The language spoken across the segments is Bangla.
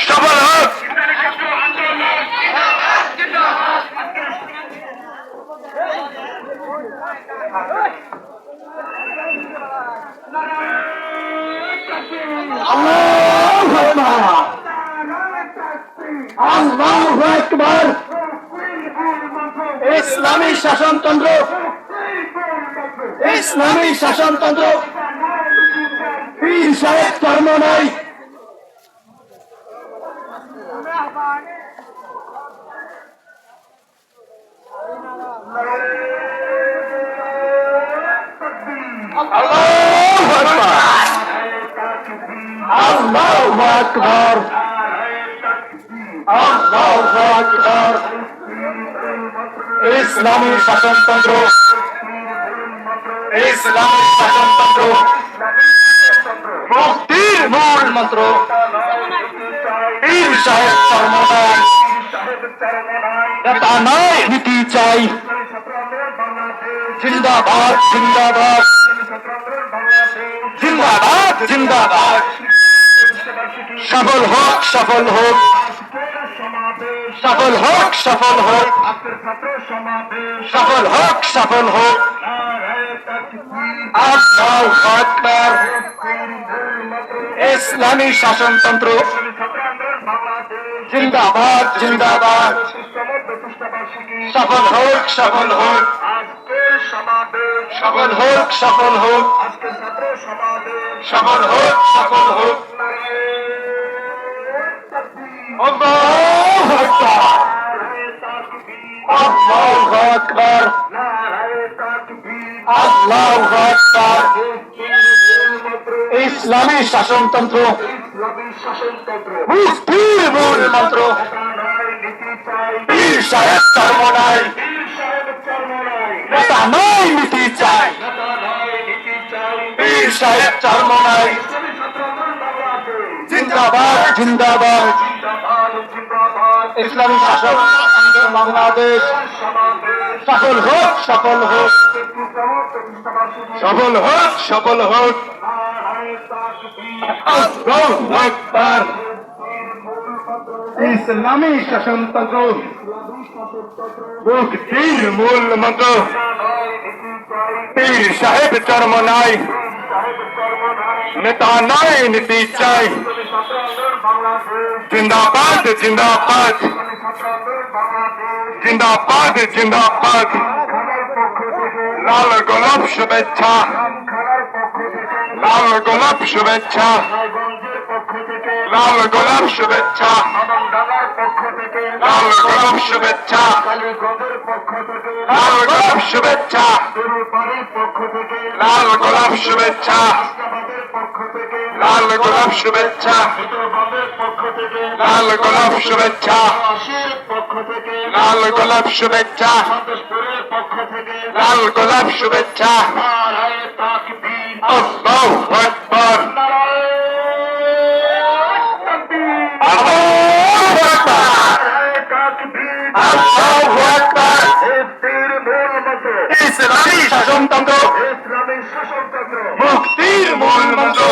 সফল হোক। আল্লাহু আকবার। ইসলামী শাসনতন্ত্র, ইসলামী শাসনতন্ত্র, পীর সাহেব ধর্ম নয়। আল্লাহু আকবার, আল্লাহু আকবার, আল্লাহু আকবার। ইসলামী শাসনতন্ত্র, ইসলামী শাসনতন্ত্র, মুক্তির মূল মন্ত্র। পীর সাহেব ধর্ম নয়, নেতা নয় নীতি চাই। জিন্দাবাদ জিন্দাবাদ, জিন্দাবাদ জিন্দাবাদ। সফল হোক সফল হোক, সফল হোক সফল হোক, সফল হোক সফল হোক। আল্লাহু আকবার। ইসলামী শাসনতন্ত্র জিন্দাবাদ জিন্দাবাদ। সফল হোক সফল হোক, সফল হোক সফল হোক, সফল হোক সফল হোক। আল্লাহু আকবার, আল্লাহু আকবার, আল্লাহু আকবার। ইসলামী শাসনতন্ত্র, মুক্তির মূল মন্ত্র। পীর সাহেব ধর্ম নাই, নেতা নয় নীতি চাই। পীর সাহেব ধর্ম নাই। জিন্দাবাদ জিন্দাবাদ। ইসলামী শাসন বাংলাদেশ সফল হোক সফল হোক, সফল হোক সফল হোক। আল্লাহু আকবার। ইসলামী শাসনতন্ত্র, মুক্তির মূল মন্ত্র। পীর সাহেব ধর্ম নাই, নেতা নয় নীতি চাই। জিন্দাবাদ জিন্দাবাদ, জিন্দাবাদ জিন্দাবাদ। লাল গোলাপ শুভেচ্ছা, লাল গোলাপ শুভেচ্ছা, লাল গোলাপ শুভেচ্ছা, লাল গোলাপ শুভেচ্ছা, লাল গোলাপ শুভেচ্ছা, লাল গোলাপ শুভেচ্ছা, লাল গোলাপ শুভেচ্ছা, লাল গোলাপ শুভেচ্ছা, লাল গোলাপ শুভেচ্ছা, লাল গোলাপ শুভেচ্ছা। আল্লাহু আকবার, আল্লাহু আকবার, আল্লাহু আকবার। ইসলামী শাসনতন্ত্র, মুক্তির মূল মন্ত্র।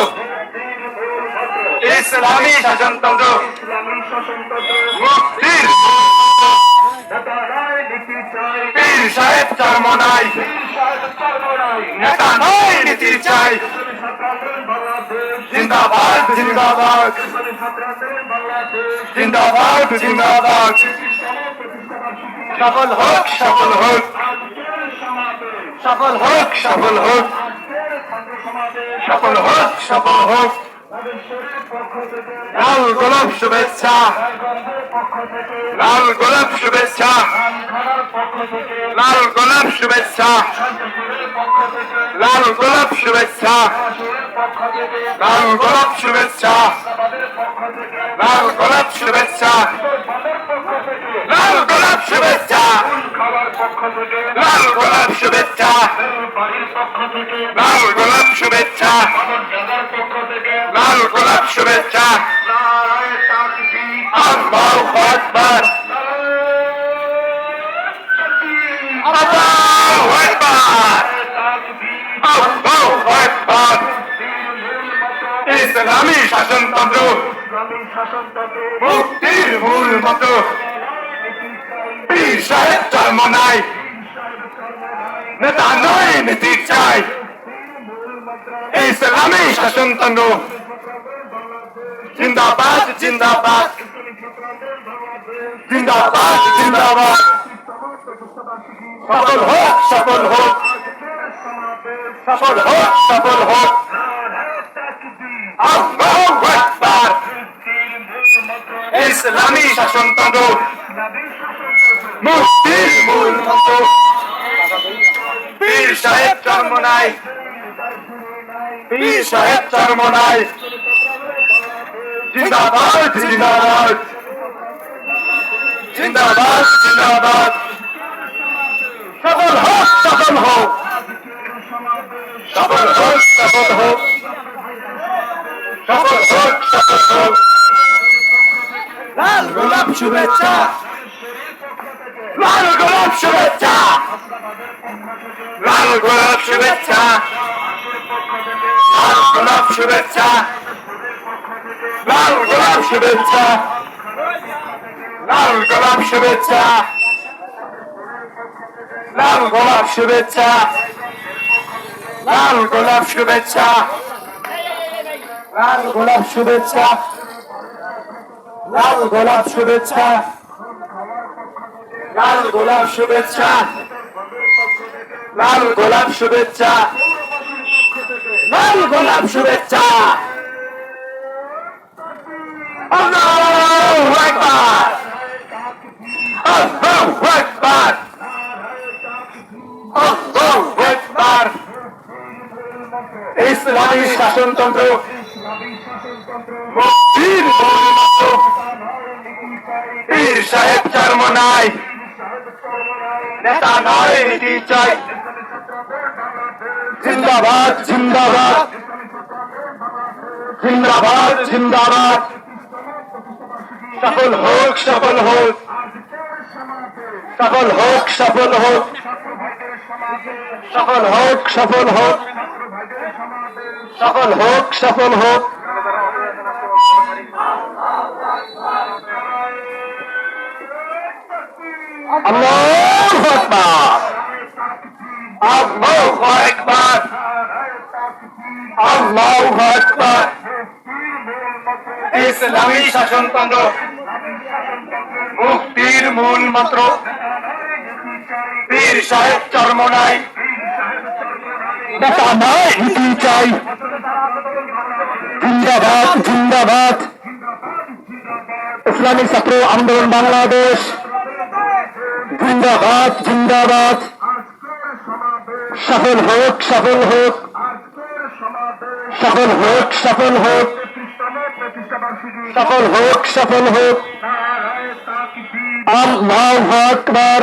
ইসলামী শাসনতন্ত্র, মুক্তির। পীর সাহেব ধর্ম নাই, নেতা নয় নীতি চাই। জিন্দাবাদ জিন্দাবাদ, জিন্দাবাদ জিন্দাবাদ। সফল হোক সফল হোক, সফল হোক সফল হোক, সফল হোক সফল হোক। লাল গোলাপ শুভেচ্ছা, লাল গোলাপ শুভেচ্ছা, লাল গোলাপ শুভেচ্ছা, লাল গোলাপ শুভেচ্ছা, লাল গোলাপ শুভেচ্ছা, লাল গোলাপ শুভেচ্ছা, লাল গোলাপ শুভেচ্ছা, লাল গোলাপ শুভেচ্ছা, লাল গোলাপ শুভেচ্ছা, লাল গোলাপ শুভেচ্ছা। আল্লাহু আকবার, আল্লাহু আকবার, আল্লাহু আকবার। ইসলামী শাসনতন্ত্র, মুক্তির মূল মন্ত্র পীর সাহেব জন্ম নাই নেতা নয় নীতি চাই ইসলামী শাসনতন্ত্র জিন্দাবাদ জিন্দাবাদ জিন্দাবাদ জিন্দাবাদ সফল হোক সফল হোক সফল হোক সফল হোক আল্লাহু আকবার ইসলামী শাসনতন্ত্র মুক্তির মূল মন্ত্র পীর সাহেব জন্ম নাই পীর সাহেব জন্ম নাই জিন্দাবাদ জিন্দাবাদ জিন্দাবাদ জিন্দাবাদ সফল হোক সফল হোক সফল হোক সফল হোক সফল হোক সফল হোক লাল গোলাপ শুভেচ্ছা লাল গোলাপ শুভেচ্ছা লাল গোলাপ শুভেচ্ছা লাল গোলাপ শুভেচ্ছা লাল গোলাপ শুভেচ্ছা লাল গোলাপ শুভেচ্ছা লাল গোলাপ শুভেচ্ছা লাল গোলাপ শুভেচ্ছা লাল গোলাপ শুভেচ্ছা লাল গোলাপ শুভেচ্ছা লাল গোলাপ শুভেচ্ছা লাল গোলাপ শুভেচ্ছা লাল গোলাপ শুভেচ্ছা আল্লাহু আকবার আল্লাহু আকবার আল্লাহু আকবার ইসলামী শাসনতন্ত্র মুক্তির মূল মন্ত্র পীর সাহেব জন্ম নাই নেতা নয় নীতি চাই জিন্দাবাদ জিন্দাবাদ জিন্দাবাদ জিন্দাবাদ সফল হোক সফল হোক সফল হোক সফল হোক সফল হোক সফল হোক সফল হোক সফল হোক আল্লাহু আকবার আল্লাহু আকবার আল্লাহু আকবার ইসলামী শাসনতন্ত্র মুক্তির মূল মন্ত্র পীর সাহেব জন্ম নাই নেতা নয় নীতি চাই জিন্দাবাদ জিন্দাবাদ ইসলামী ছাত্র আন্দোলন বাংলাদেশ জিন্দাবাদ জিন্দাবাদ সফল হোক সফল হোক সফল হোক সফল হোক সফল হোক সফল হোক আল্লাহু আকবার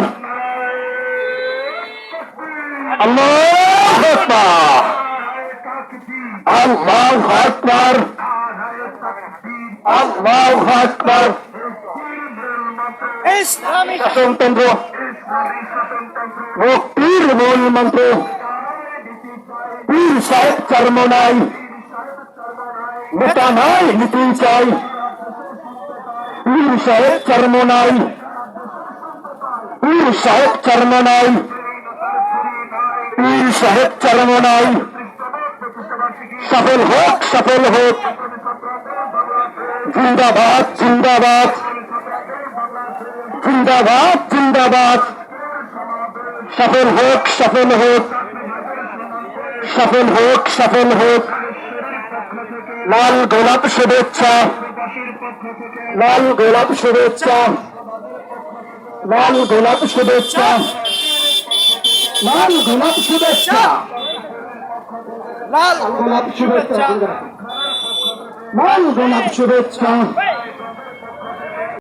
আল্লাহু আকবার আল্লাহু আকবার আল্লাহু আকবার ইসলামী শাসনতন্ত্র মুক্তির মূল মন্ত্র পীর সাহেব জন্ম নাই নেতা নাই নীতি চাই পীর সাহেব জন্ম নাই পীর সাহেব জন্ম নাই পীর সাহেব জন্ম নাই সফল হোক সফল হোক জিন্দাবাদ জিন্দাবাদ জিন্দাবাদ জিন্দাবাদ সফল হোক সফল হোক সফল হোক সফল হোক লাল গোলাপ শুভেচ্ছা লাল গোলাপ শুভেচ্ছা লাল গোলাপ শুভেচ্ছা লাল গোলাপ শুভেচ্ছা লাল গোলাপ শুভেচ্ছা লাল গোলাপ শুভেচ্ছা